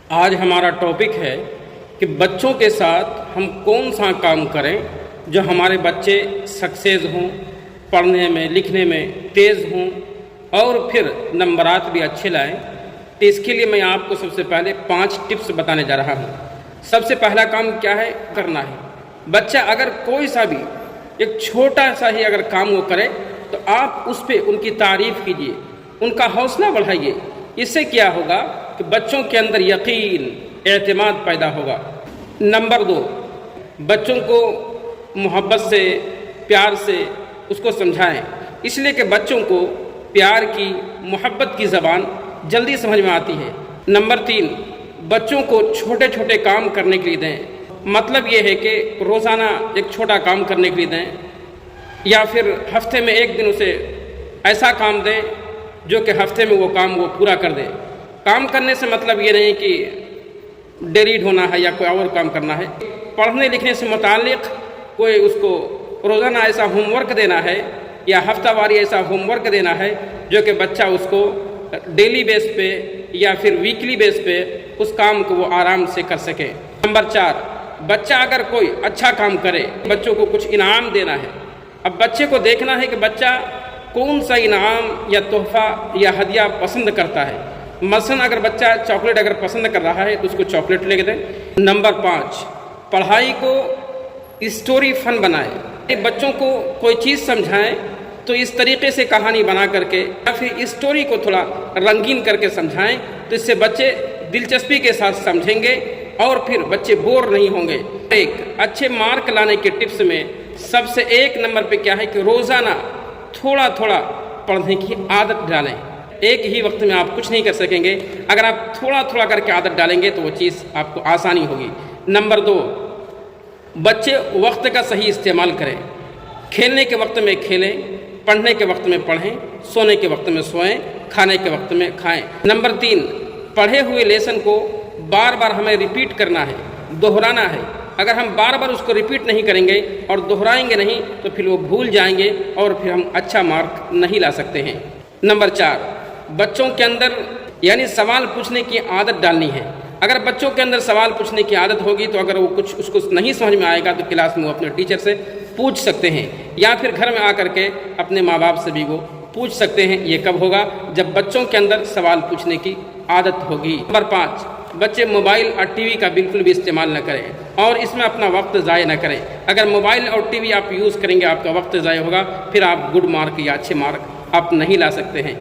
आज हमारा टॉपिक है कि बच्चों के साथ हम कौन सा काम करें जो हमारे बच्चे सक्सेस हों, पढ़ने में लिखने में तेज़ हों और फिर नंबरात भी अच्छे लाएं। तो इसके लिए मैं आपको सबसे पहले 5 टिप्स बताने जा रहा हूँ। सबसे पहला काम क्या है करना है। बच्चा अगर कोई सा भी एक छोटा सा ही अगर काम वो करे तो आप उस पर उनकी तारीफ़ कीजिए, उनका हौसला बढ़ाइए। इससे क्या होगा कि बच्चों के अंदर यकीन, एतमाद पैदा होगा। नंबर 2, बच्चों को मोहब्बत से, प्यार से उसको समझाएं, इसलिए कि बच्चों को प्यार की, मोहब्बत की ज़बान जल्दी समझ में आती है। नंबर 3, बच्चों को छोटे छोटे काम करने के लिए दें। मतलब ये है कि रोज़ाना एक छोटा काम करने के लिए दें या फिर हफ्ते में एक दिन उसे ऐसा काम दें जो कि हफ्ते में वो काम वो पूरा कर दे। काम करने से मतलब ये नहीं कि डेरीड होना है या कोई और काम करना है। पढ़ने लिखने से मुताल्लिक़ कोई उसको रोज़ाना ऐसा होमवर्क देना है या हफ्तावारी ऐसा होमवर्क देना है जो कि बच्चा उसको डेली बेस पे या फिर वीकली बेस पे उस काम को वो आराम से कर सके। नंबर 4, बच्चा अगर कोई अच्छा काम करे, बच्चों को कुछ इनाम देना है। अब बच्चे को देखना है कि बच्चा कौन सा इनाम या तोहफ़ा या हदिया पसंद करता है। मसलन अगर बच्चा चॉकलेट अगर पसंद कर रहा है तो उसको चॉकलेट लेके दें। नंबर 5, पढ़ाई को स्टोरी फन बनाएं। बच्चों को कोई चीज़ समझाएं तो इस तरीके से कहानी बना करके या फिर स्टोरी को थोड़ा रंगीन करके समझाएं, तो इससे बच्चे दिलचस्पी के साथ समझेंगे और फिर बच्चे बोर नहीं होंगे। एक अच्छे मार्क लाने के टिप्स में सबसे 1 नंबर पे क्या है कि रोज़ाना थोड़ा थोड़ा पढ़ने की आदत डालें। एक ही वक्त में आप कुछ नहीं कर सकेंगे, अगर आप थोड़ा थोड़ा करके आदत डालेंगे तो वो चीज़ आपको आसानी होगी। नंबर 2, बच्चे वक्त का सही इस्तेमाल करें। खेलने के वक्त में खेलें, पढ़ने के वक्त में पढ़ें, सोने के वक्त में सोएं, खाने के वक्त में खाएं। नंबर 3, पढ़े हुए लेसन को बार बार हमें रिपीट करना है, दोहराना है। अगर हम बार बार उसको रिपीट नहीं करेंगे और दोहराएंगे नहीं तो फिर वो भूल जाएंगे और फिर हम अच्छा मार्क नहीं ला सकते हैं। नंबर 4, बच्चों के अंदर यानी सवाल पूछने की आदत डालनी है। अगर बच्चों के अंदर सवाल पूछने की आदत होगी तो अगर वो कुछ उसको नहीं समझ में आएगा तो क्लास में वो अपने टीचर से पूछ सकते हैं या फिर घर में आकर के अपने माँ बाप से भी वो पूछ सकते हैं। ये कब होगा? जब बच्चों के अंदर सवाल पूछने की आदत होगी। नंबर 5, बच्चे मोबाइल और टीवी का बिल्कुल भी इस्तेमाल न करें और इसमें अपना वक्त ज़ाय न करें। अगर मोबाइल और टीवी आप यूज़ करेंगे आपका वक्त ज़ाय होगा, फिर आप गुड मार्क या अच्छे मार्क आप नहीं ला सकते हैं।